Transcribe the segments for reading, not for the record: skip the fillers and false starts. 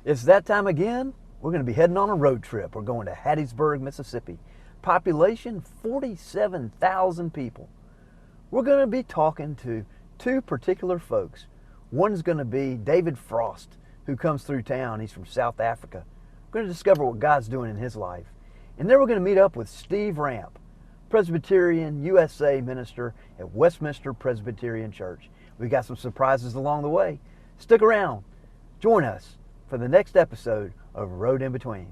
It's that time again. We're going to be heading on a road trip. We're going to Hattiesburg, Mississippi. Population 47,000 people. We're going to be talking to two particular folks. One's going to be David Frost, who comes through town. He's from South Africa. We're going to discover what God's doing in his life. And then we're going to meet up with Steve Ramp, Presbyterian USA minister at Westminster Presbyterian Church. We got some surprises along the way. Stick around. Join us for the next episode of Road in Between.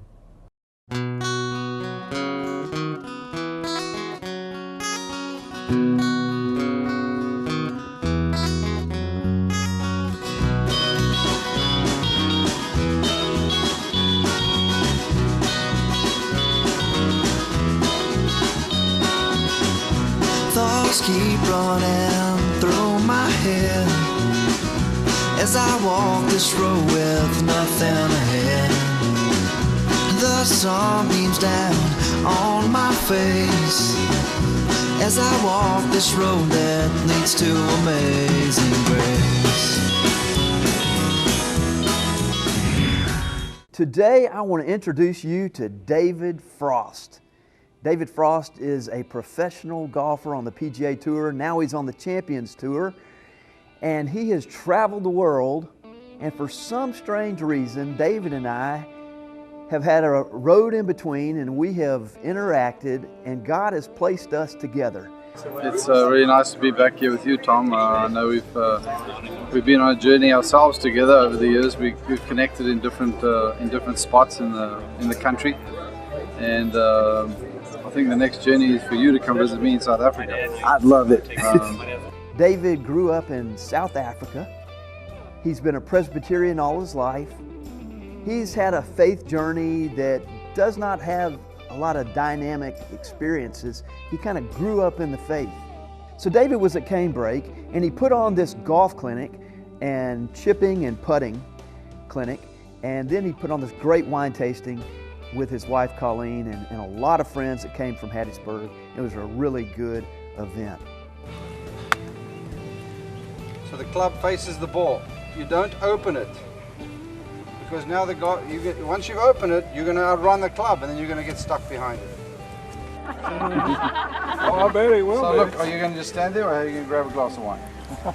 Thoughts keep running through my head as I walk this road with nothing ahead. The sun beams down on my face as I walk this road that leads to amazing grace. Today I want to introduce you to David Frost. David Frost is a professional golfer on the PGA Tour. Now he's on the Champions Tour. And he has traveled the world, and for some strange reason, David and I have had a road in between, and we have interacted, and God has placed us together. It's really nice to be back here with you, Tom. I know we've been on a journey ourselves together over the years. We've connected in different spots in the country, and I think the next journey is for you to come visit me in South Africa. I'd love it. David grew up in South Africa. He's been a Presbyterian all his life. He's had a faith journey that does not have a lot of dynamic experiences. He kind of grew up in the faith. So David was at Canebrake, and he put on this golf clinic and chipping and putting clinic, and then he put on this great wine tasting with his wife Colleen and a lot of friends that came from Hattiesburg. It was a really good event. So the club faces the ball. You don't open it, because now once you've opened it, you're going to outrun the club, and then you're going to get stuck behind it. Oh, I bet he will. So look, are you going to just stand there, or are you going to grab a glass of wine?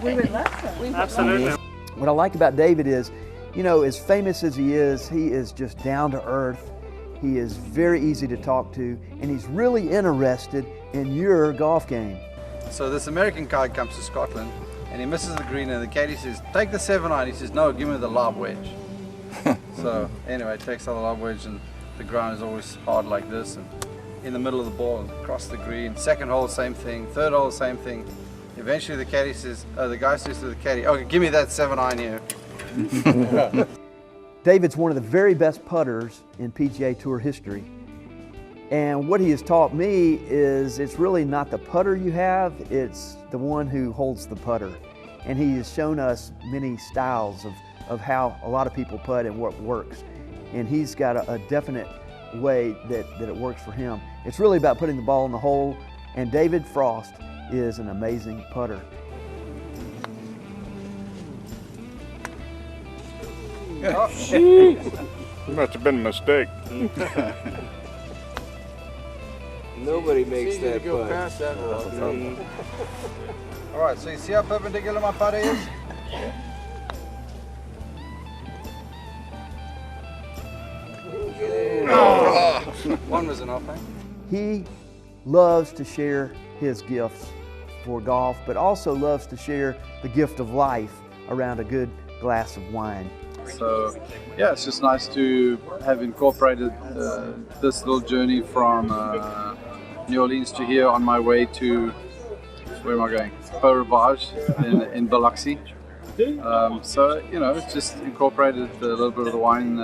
We would love to. Absolutely. What I like about David is, you know, as famous as he is just down to earth. He is very easy to talk to, and he's really interested in your golf game. So this American guy comes to Scotland, and he misses the green, and the caddy says, take the 7-iron. He says, no, give me the lob wedge. So anyway, takes out the lob wedge, and the ground is always hard like this, and in the middle of the ball, and across the green. Second hole, same thing. Third hole, same thing. Eventually the caddy says, the guy says to the caddy, okay, give me that 7-iron here. David's one of the very best putters in PGA Tour history. And what he has taught me is it's really not the putter you have, it's the one who holds the putter. And he has shown us many styles of how a lot of people putt and what works. And he's got a definite way that it works for him. It's really about putting the ball in the hole, and David Frost is an amazing putter. Must have been a mistake. Nobody makes that go putt. past that one. All right, so you see how perpendicular my putter is? One was enough, eh? He loves to share his gifts for golf, but also loves to share the gift of life around a good glass of wine. So yeah, it's just nice to have incorporated this little journey from New Orleans to here on my way to, where am I going? Beau Rivage in Biloxi. So, you know, it's just incorporated a little bit of the wine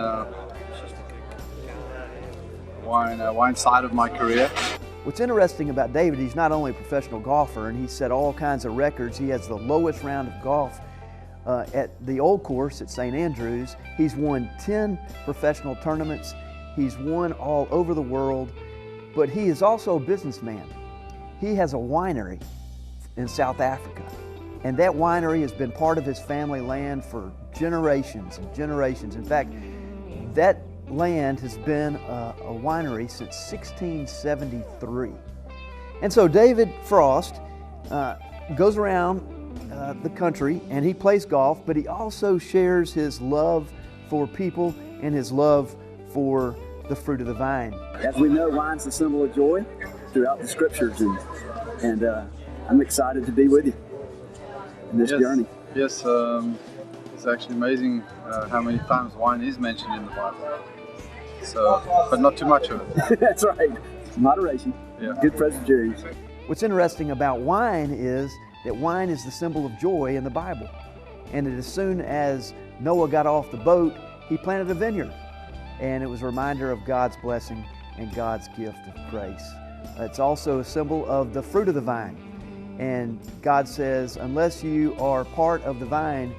side of my career. What's interesting about David, he's not only a professional golfer, and he's set all kinds of records. He has the lowest round of golf at the old course at St. Andrews. He's won 10 professional tournaments. He's won all over the world, but he is also a businessman. He has a winery in South Africa, and that winery has been part of his family land for generations and generations. In fact, that land has been a winery since 1673. And so David Frost goes around the country and he plays golf, but he also shares his love for people and his love for the fruit of the vine. As we know, wine's the symbol of joy throughout the scriptures, and I'm excited to be with you in this journey. Yes, it's actually amazing how many times wine is mentioned in the Bible. So, but not too much of it. That's right. Moderation. Yeah. Good Presbyterians. What's interesting about wine is that wine is the symbol of joy in the Bible. And that as soon as Noah got off the boat, he planted a vineyard. And it was a reminder of God's blessing and God's gift of grace. It's also a symbol of the fruit of the vine. And God says, unless you are part of the vine,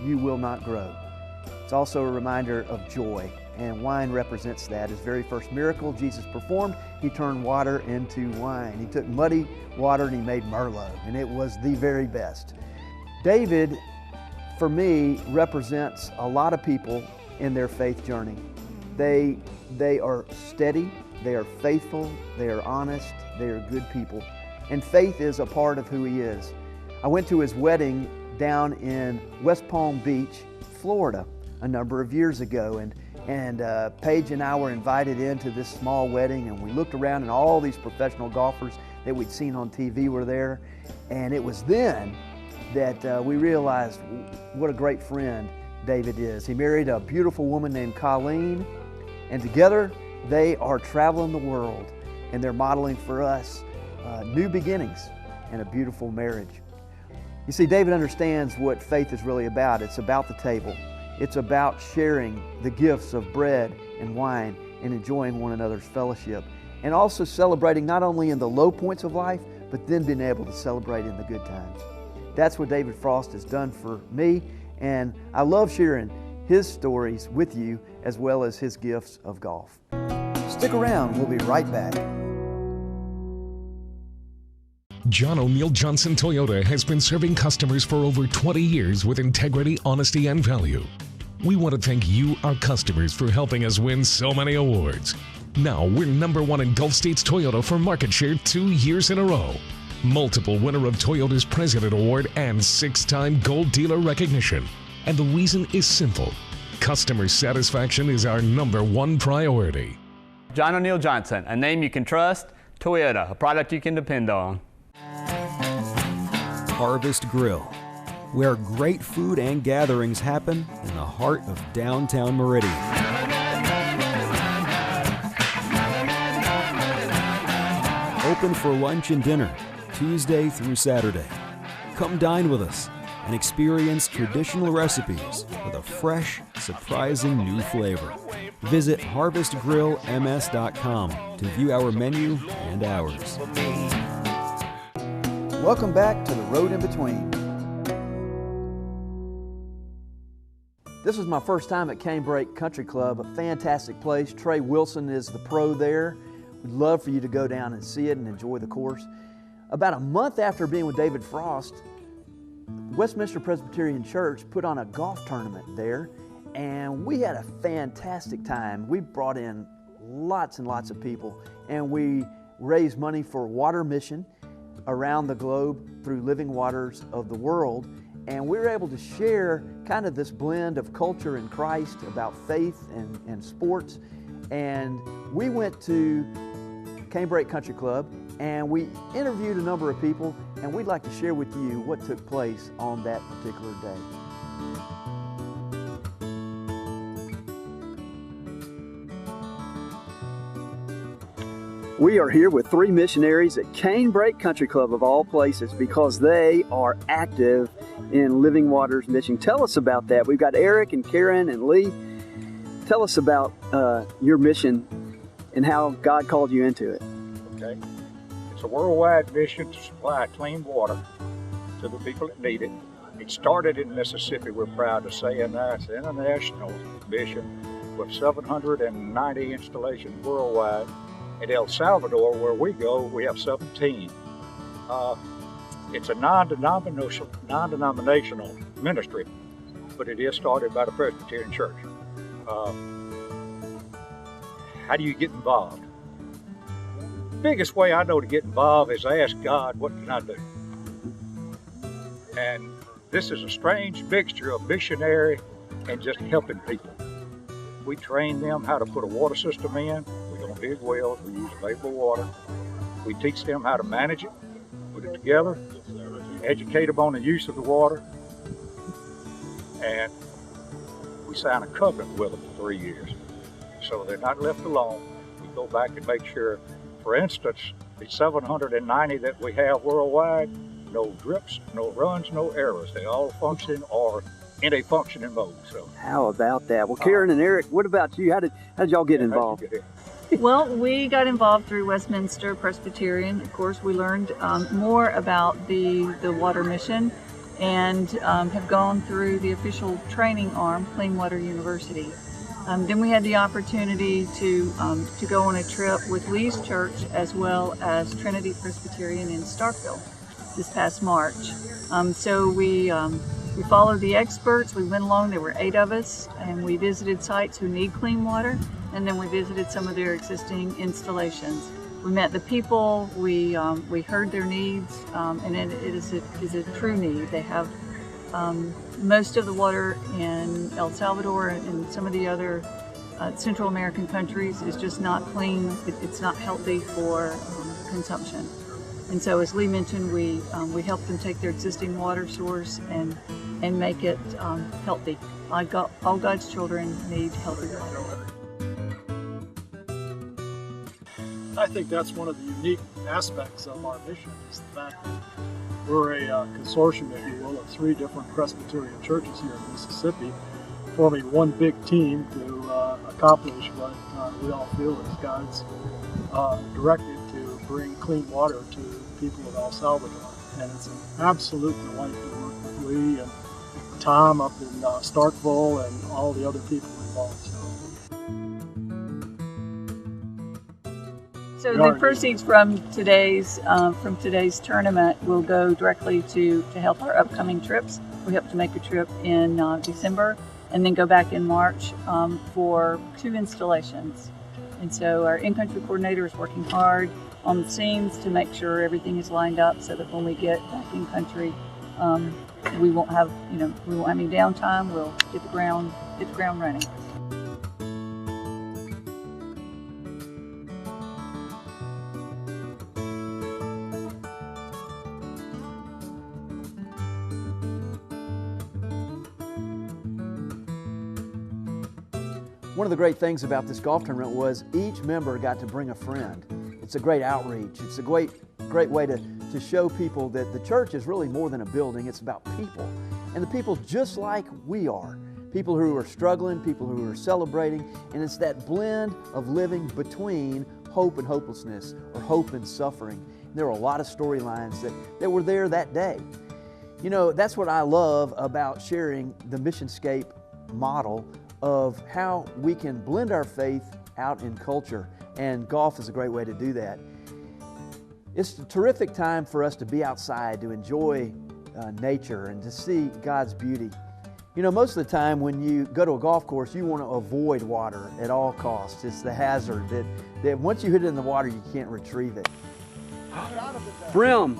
you will not grow. It's also a reminder of joy. And wine represents that. His very first miracle Jesus performed, he turned water into wine. He took muddy water and he made Merlot, and it was the very best. David, for me, represents a lot of people in their faith journey. They are steady, they are faithful, they are honest, they are good people. And faith is a part of who he is. I went to his wedding down in West Palm Beach, Florida, a number of years ago, and Paige and I were invited into this small wedding, and we looked around and all these professional golfers that we'd seen on TV were there. And it was then that we realized what a great friend David is. He married a beautiful woman named Colleen, and together they are traveling the world, and they're modeling for us new beginnings and a beautiful marriage. You see, David understands what faith is really about. It's about the table. It's about sharing the gifts of bread and wine and enjoying one another's fellowship, and also celebrating not only in the low points of life, but then being able to celebrate in the good times. That's what David Frost has done for me, and I love sharing his stories with you as well as his gifts of golf. Stick around, we'll be right back. John O'Neill Johnson Toyota has been serving customers for over 20 years with integrity, honesty, and value. We want to thank you, our customers, for helping us win so many awards. Now we're #1 in Gulf States Toyota for market share 2 years in a row. Multiple winner of Toyota's President Award and 6-time Gold Dealer recognition. And the reason is simple. Customer satisfaction is our #1 priority. John O'Neill Johnson, a name you can trust. Toyota, a product you can depend on. Harvest Grill, where great food and gatherings happen in the heart of downtown Meridian. Open for lunch and dinner, Tuesday through Saturday. Come dine with us and experience traditional recipes with a fresh, surprising new flavor. Visit harvestgrillms.com to view our menu and hours. Welcome back to The Road in Between. This was my first time at Canebrake Country Club, a fantastic place. Trey Wilson is the pro there. We'd love for you to go down and see it and enjoy the course. About a month after being with David Frost, Westminster Presbyterian Church put on a golf tournament there, and we had a fantastic time. We brought in lots and lots of people, and we raised money for water mission around the globe through Living Waters of the World. And we were able to share kind of this blend of culture in Christ about faith and sports. And we went to Canebrake Country Club and we interviewed a number of people, and we'd like to share with you what took place on that particular day. We are here with 3 missionaries at Canebrake Country Club of all places because they are active in Living Waters Mission. Tell us about that. We've got Eric and Karen and Lee. Tell us about your mission and how God called you into it. Okay. It's a worldwide mission to supply clean water to the people that need it. It started in Mississippi, we're proud to say, and now it's an international mission with 790 installations worldwide. In El Salvador, where we go, we have 17. It's a non-denominational ministry, but it is started by the Presbyterian Church. How do you get involved? The biggest way I know to get involved is ask God, what can I do? And this is a strange mixture of missionary and just helping people. We train them how to put a water system in. We don't dig wells, we use available water. We teach them how to manage it, put it together, educate them on the use of the water, and we sign a covenant with them for 3 years. So they're not left alone. We go back and make sure, for instance, the 790 that we have worldwide, no drips, no runs, no errors. They all function or in a functioning mode. So how about that? Well, Karen and Eric, what about you? How did y'all get involved? Well, we got involved through Westminster Presbyterian. Of course, we learned more about the water mission and have gone through the official training arm, Clean Water University. Then we had the opportunity to go on a trip with Lee's church as well as Trinity Presbyterian in Starkville this past March. So we followed the experts. We went along. There were 8 of us, and we visited sites who need clean water, and then we visited some of their existing installations. We met the people. We heard their needs, and it is a true need. They have most of the water in El Salvador and some of the other Central American countries is just not clean. It's not healthy for consumption. And so, as Lee mentioned, we help them take their existing water source and make it healthy. All God's children need healthy water. I think that's one of the unique aspects of our mission is the fact that we're a consortium, if you will, of 3 different Presbyterian churches here in Mississippi, forming one big team to accomplish what we all feel is God's directive to bring clean water to the people of El Salvador. And it's an absolute delight to work with Lee and Tom up in Starkville and all the other people involved. So the proceeds from today's tournament will go directly to help our upcoming trips. We hope to make a trip in December and then go back in March for 2 installations. And so our in-country coordinator is working hard on the scenes to make sure everything is lined up so that when we get back in country, we won't have any downtime. We'll get the ground running. One of the great things about this golf tournament was each member got to bring a friend. It's a great outreach. It's a great way to show people that the church is really more than a building. It's about people. And the people just like we are. People who are struggling, people who are celebrating. And it's that blend of living between hope and hopelessness, or hope and suffering. And there were a lot of storylines that were there that day. You know, that's what I love about sharing the missionscape model of how we can blend our faith out in culture, and golf is a great way to do that. It's a terrific time for us to be outside, to enjoy nature and to see God's beauty. You know, most of the time when you go to a golf course, you want to avoid water at all costs. It's the hazard that once you hit it in the water, you can't retrieve it. Brim,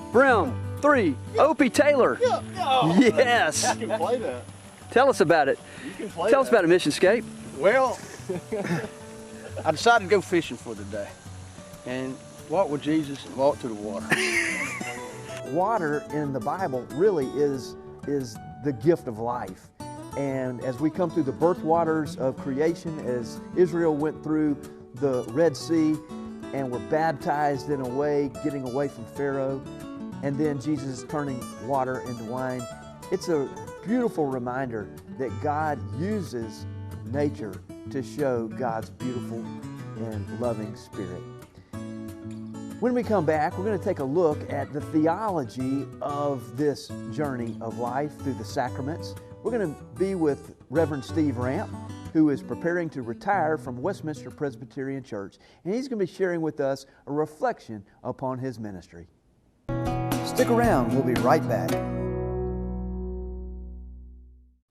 3, Opie Taylor. Yes. You can play that. Tell us about it. Tell us about a missionscape. Well, I decided to go fishing for today and walk with Jesus and walk to the water. Water in the Bible really is the gift of life. And as we come through the birth waters of creation, as Israel went through the Red Sea and were baptized in a way, getting away from Pharaoh, and then Jesus turning water into wine, it's a beautiful reminder that God uses nature to show God's beautiful and loving spirit. When we come back, we're going to take a look at the theology of this journey of life through the sacraments. We're going to be with Reverend Steve Ramp, who is preparing to retire from Westminster Presbyterian Church, and he's going to be sharing with us a reflection upon his ministry. Stick around, we'll be right back.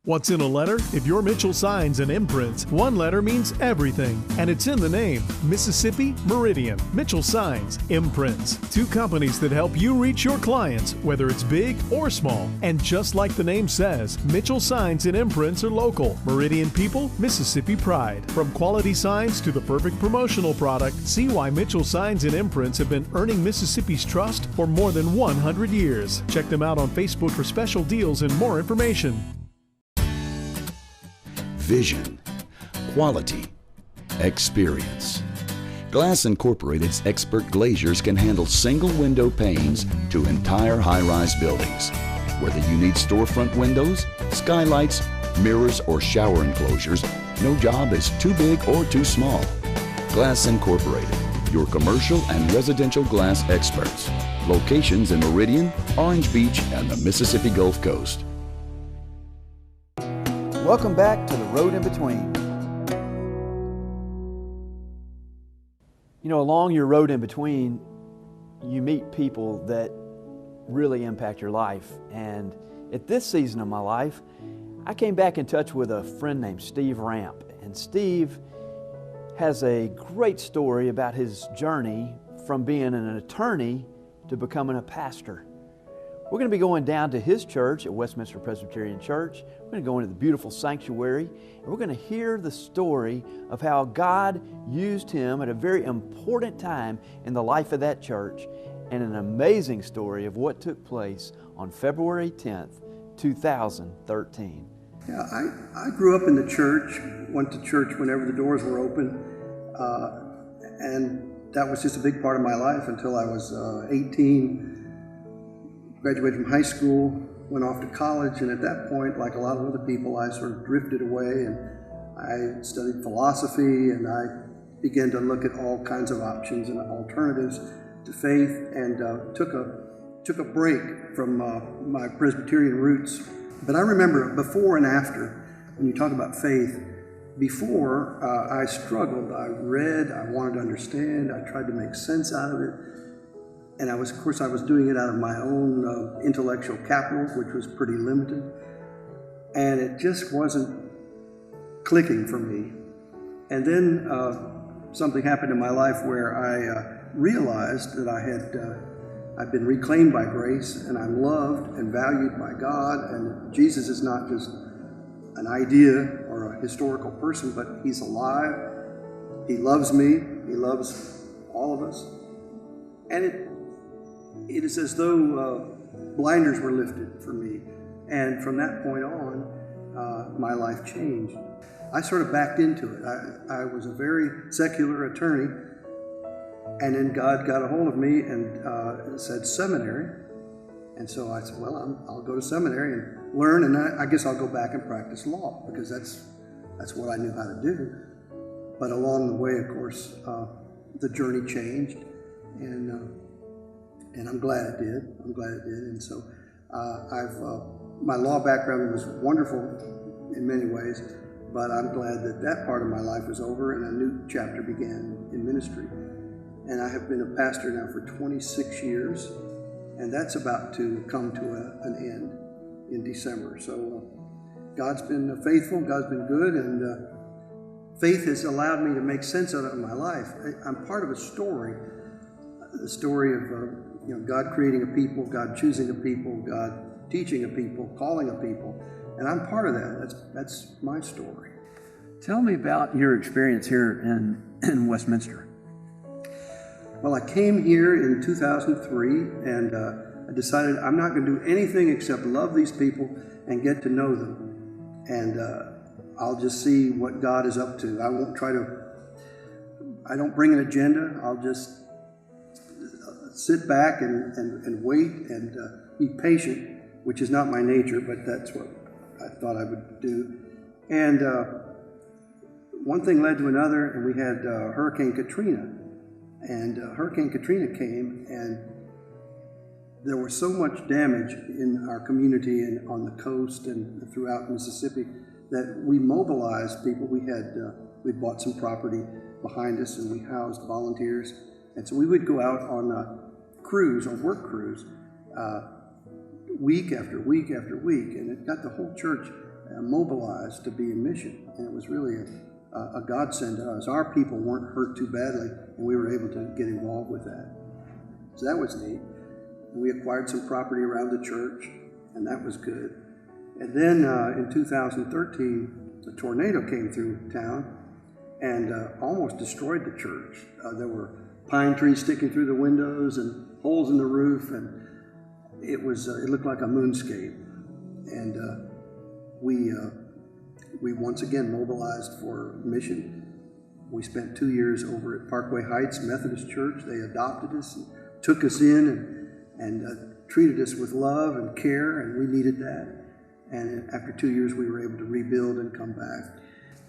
What's in a letter? If you're Mitchell Signs and Imprints, one letter means everything, and it's in the name. Mississippi Meridian. Mitchell Signs, Imprints. Two companies that help you reach your clients, whether it's big or small. And just like the name says, Mitchell Signs and Imprints are local. Meridian people, Mississippi pride. From quality signs to the perfect promotional product, see why Mitchell Signs and Imprints have been earning Mississippi's trust for more than 100 years. Check them out on Facebook for special deals and more information. Vision, quality, experience. Glass Incorporated's expert glaziers can handle single window panes to entire high-rise buildings. Whether you need storefront windows, skylights, mirrors, or shower enclosures, no job is too big or too small. Glass Incorporated, your commercial and residential glass experts. Locations in Meridian, Orange Beach, and the Mississippi Gulf Coast. Welcome back to The Road in Between. You know, along your road in between, you meet people that really impact your life. And at this season of my life, I came back in touch with a friend named Steve Ramp. And Steve has a great story about his journey from being an attorney to becoming a pastor. We're going to be going down to his church at Westminster Presbyterian Church. We're going to go into the beautiful sanctuary, and we're going to hear the story of how God used him at a very important time in the life of that church, and an amazing story of what took place on February 10th, 2013. Yeah, I grew up in the church, went to church whenever the doors were open, and that was just a big part of my life until I was 18. Graduated from high school, went off to college, and at that point, like a lot of other people, I sort of drifted away, and I studied philosophy, and I began to look at all kinds of options and alternatives to faith, and took a break from my Presbyterian roots. But I remember before and after, when you talk about faith, before I struggled, I read, I wanted to understand, I tried to make sense out of it. And of course, I was doing it out of my own intellectual capital, which was pretty limited. And it just wasn't clicking for me. And then something happened in my life where I realized that I've been reclaimed by grace, and I'm loved and valued by God, and Jesus is not just an idea or a historical person, but he's alive. He loves me. He loves all of us. And it is as though blinders were lifted for me. And from that point on, my life changed. I sort of backed into it. I was a very secular attorney, and then God got a hold of me and said seminary. And so I said, well, I'll go to seminary and learn, and I guess I'll go back and practice law, because that's what I knew how to do. But along the way, of course, the journey changed, and I'm glad it did. I'm glad it did. And so my law background was wonderful in many ways, but I'm glad that part of my life is over and a new chapter began in ministry. And I have been a pastor now for 26 years, and that's about to come to an end in December. So God's been faithful, God's been good, and faith has allowed me to make sense of it in my life. I'm part of a story, the story of God creating a people, God choosing a people, God teaching a people, calling a people, and I'm part of that. That's my story. Tell me about your experience here in Westminster. Well, I came here in 2003, and I decided I'm not going to do anything except love these people and get to know them. And I'll just see what God is up to. I don't bring an agenda. I'll just sit back and wait and be patient, which is not my nature, but that's what I thought I would do. And one thing led to another, and we had Hurricane Katrina. And Hurricane Katrina came, and there was so much damage in our community and on the coast and throughout Mississippi that we mobilized people. We bought some property behind us, and we housed volunteers. And so we would go out on work crews, week after week after week, and it got the whole church mobilized to be in mission. And it was really a godsend to us. Our people weren't hurt too badly, and we were able to get involved with that. So that was neat. And we acquired some property around the church, and that was good. And then in 2013, a tornado came through town and almost destroyed the church. There were pine trees sticking through the windows and holes in the roof, and it looked like a moonscape. And we once again mobilized for mission. We spent 2 years over at Parkway Heights Methodist Church. They adopted us and took us in and treated us with love and care, and we needed that. And after 2 years, we were able to rebuild and come back.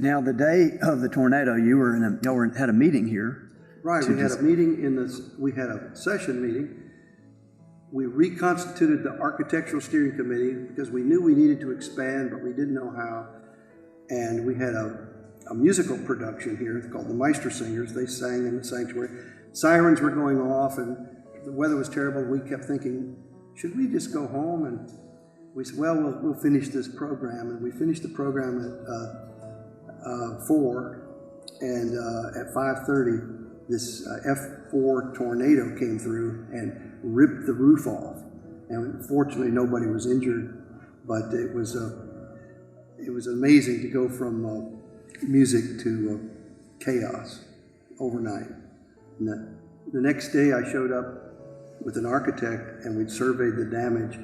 Now, the day of the tornado, y'all had a meeting here. Right, we had a meeting we had a session meeting. We reconstituted the architectural steering committee because we knew we needed to expand, but we didn't know how. And we had a musical production here called the Meister Singers. They sang in the sanctuary. Sirens were going off, and the weather was terrible. We kept thinking, should we just go home? And we said, well, we'll finish this program. And we finished the program at 4, and at 5:30, this F4 tornado came through and ripped the roof off. And fortunately, nobody was injured, but it was amazing to go from music to chaos overnight. And the next day, I showed up with an architect, and we'd surveyed the damage,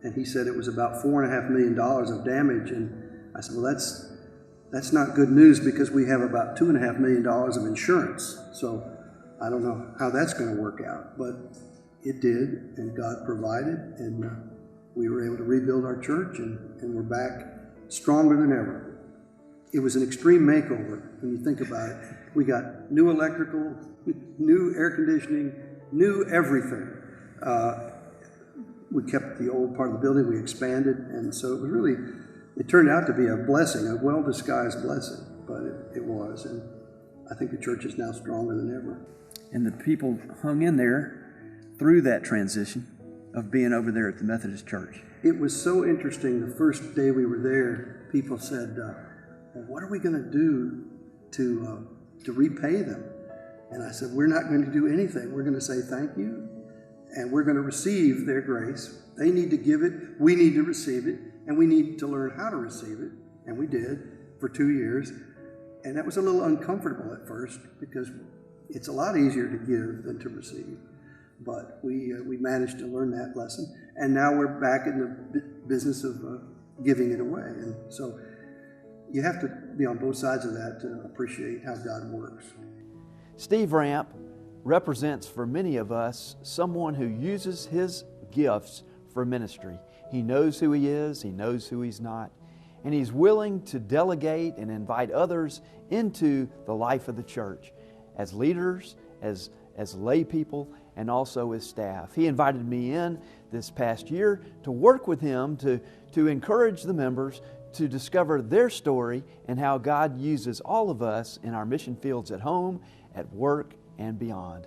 and he said it was about $4.5 million of damage. And I said, well, that's not good news, because we have about $2.5 million of insurance. So I don't know how that's going to work out, but it did, and God provided, and we were able to rebuild our church, and we're back stronger than ever. It was an extreme makeover when you think about it. We got new electrical, new air conditioning, new everything. We kept the old part of the building, we expanded, and so it turned out to be a blessing, a well-disguised blessing, but it was, and I think the church is now stronger than ever. And the people hung in there through that transition of being over there at the Methodist Church. It was so interesting. The first day we were there, people said, what are we going to do to repay them? And I said, we're not going to do anything. We're going to say thank you, and we're going to receive their grace. They need to give it, we need to receive it, and we need to learn how to receive it. And we did for 2 years. And that was a little uncomfortable at first, because it's a lot easier to give than to receive. But we managed to learn that lesson. And now we're back in the business of giving it away. And so you have to be on both sides of that to appreciate how God works. Steve Ramp represents for many of us someone who uses his gifts for ministry. He knows who he is, he knows who he's not, and he's willing to delegate and invite others into the life of the church as leaders, as lay people, and also as staff. He invited me in this past year to work with him to encourage the members to discover their story and how God uses all of us in our mission fields at home, at work, and beyond.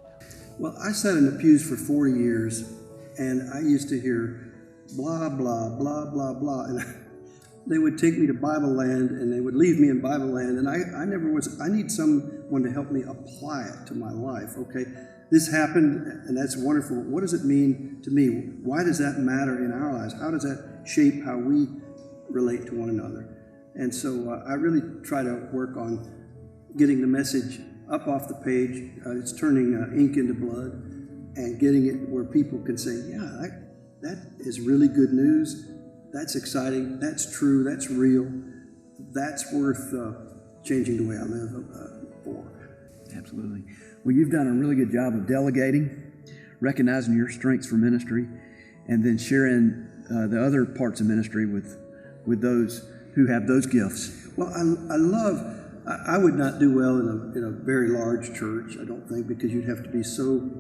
Well, I sat in the pews for 40 years, and I used to hear blah, blah, blah, blah, blah, and they would take me to Bible land, and they would leave me in Bible land, and I need someone to help me apply it to my life. Okay, this happened, and that's wonderful. What does it mean to me? Why does that matter in our lives? How does that shape how we relate to one another? And so I really try to work on getting the message up off the page. It's turning ink into blood, and getting it where people can say, yeah, that is really good news. That's exciting. That's true. That's real. That's worth changing the way I live for. Absolutely. Well, you've done a really good job of delegating, recognizing your strengths for ministry, and then sharing the other parts of ministry with those who have those gifts. Well, I would not do well in a very large church, I don't think, because you'd have to be so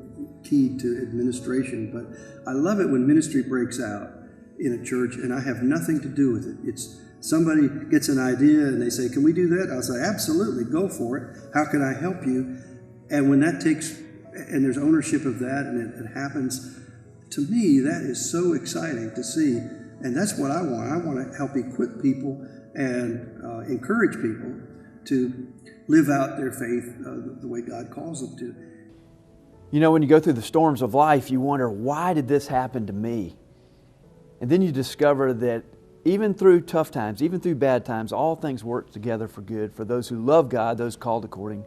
keyed to administration. But I love it when ministry breaks out in a church, and I have nothing to do with it. It's somebody gets an idea and they say, can we do that? I'll say, absolutely, go for it. How can I help you? And when that and there's ownership of that, and it happens, to me, that is so exciting to see. And that's what I want. I want to help equip people and encourage people to live out their faith the way God calls them to. You know, when you go through the storms of life, you wonder, why did this happen to me? And then you discover that even through tough times, even through bad times, all things work together for good for those who love God, those called according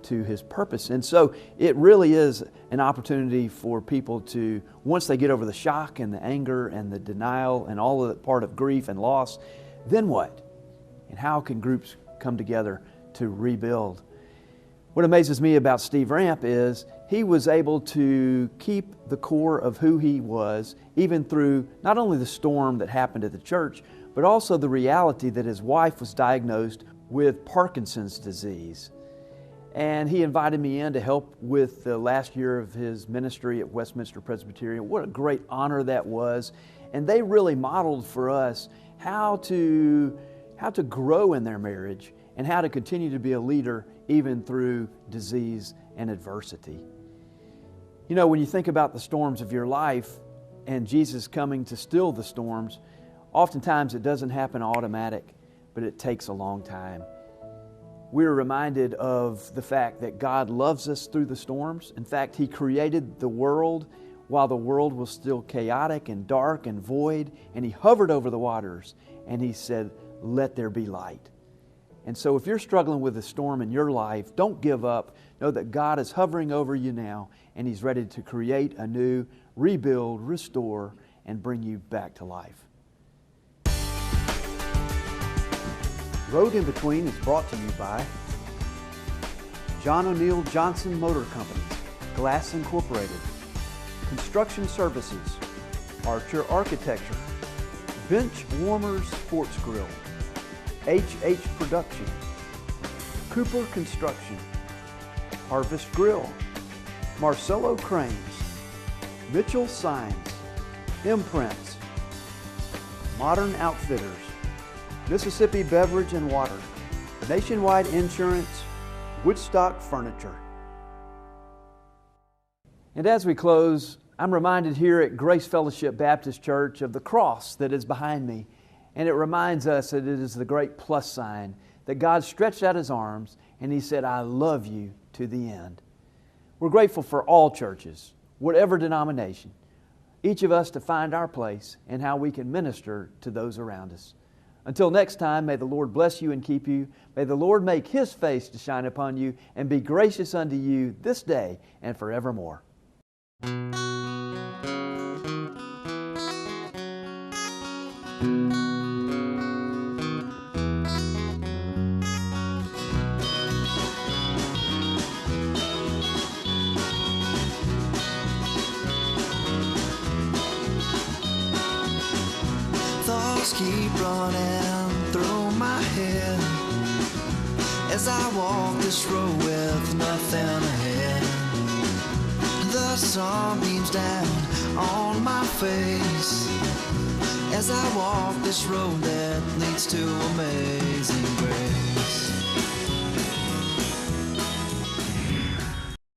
to His purpose. And so it really is an opportunity for people to, once they get over the shock and the anger and the denial and all of the part of grief and loss, then what? And how can groups come together to rebuild? What amazes me about Steve Ramp is he was able to keep the core of who he was, even through not only the storm that happened at the church, but also the reality that his wife was diagnosed with Parkinson's disease. And he invited me in to help with the last year of his ministry at Westminster Presbyterian. What a great honor that was. And they really modeled for us how to grow in their marriage and how to continue to be a leader even through disease and adversity. You know, when you think about the storms of your life and Jesus coming to still the storms, oftentimes it doesn't happen automatic, but it takes a long time. We're reminded of the fact that God loves us through the storms. In fact, He created the world while the world was still chaotic and dark and void, and He hovered over the waters and He said, "Let there be light." And so if you're struggling with a storm in your life, don't give up. Know that God is hovering over you now, and He's ready to create anew, rebuild, restore, and bring you back to life. Road in Between is brought to you by John O'Neill Johnson Motor Company, Glass Incorporated, Construction Services, Archer Architecture, Bench Warmers Sports Grill, HH Production, Cooper Construction, Harvest Grill, Marcello Cranes, Mitchell Signs, Imprints, Modern Outfitters, Mississippi Beverage and Water, Nationwide Insurance, Woodstock Furniture. And as we close, I'm reminded here at Grace Fellowship Baptist Church of the cross that is behind me. And it reminds us that it is the great plus sign that God stretched out His arms and He said, "I love you to the end." We're grateful for all churches, whatever denomination, each of us to find our place and how we can minister to those around us. Until next time, may the Lord bless you and keep you. May the Lord make His face to shine upon you and be gracious unto you this day and forevermore. Thoughts keep running through my head as I walk this road with nothing ahead. The sun beams down on my face as I walk this road that leads to amazing grace.